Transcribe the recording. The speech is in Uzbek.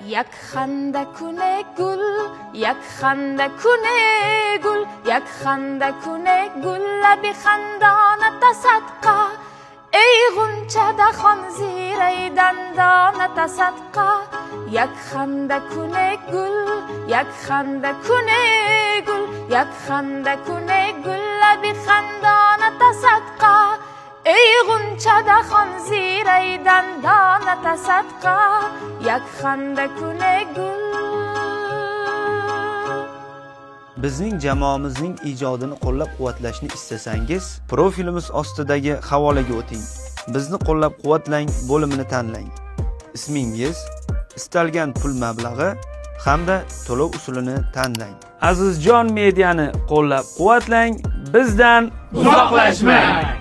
yakxanda kune gul, yakxanda kune gul, yakxanda kune gul, labi xandona tasadqa. Ey g'unchada xonziray dandona tasadqa. Yakxanda kune gul, yakxanda kune gul, yakxanda kune gul, labi xandona tasadqa. Ey g'unchada xonziray dandona tasadqa. Yakxanda kune gul. Bizning jamoamizning ijodini qo'llab-quvvatlashni istasangiz, profilimiz ostidagi havolaga o'ting. Bizni qo'llab-quvvatlang bo'limini tanlang. Ismingiz, istalgan pul mablag'i hamda to'lov usulini tanlang. Azizjon mediani qo'llab-quvvatlang, bizdan uzoqlashmang.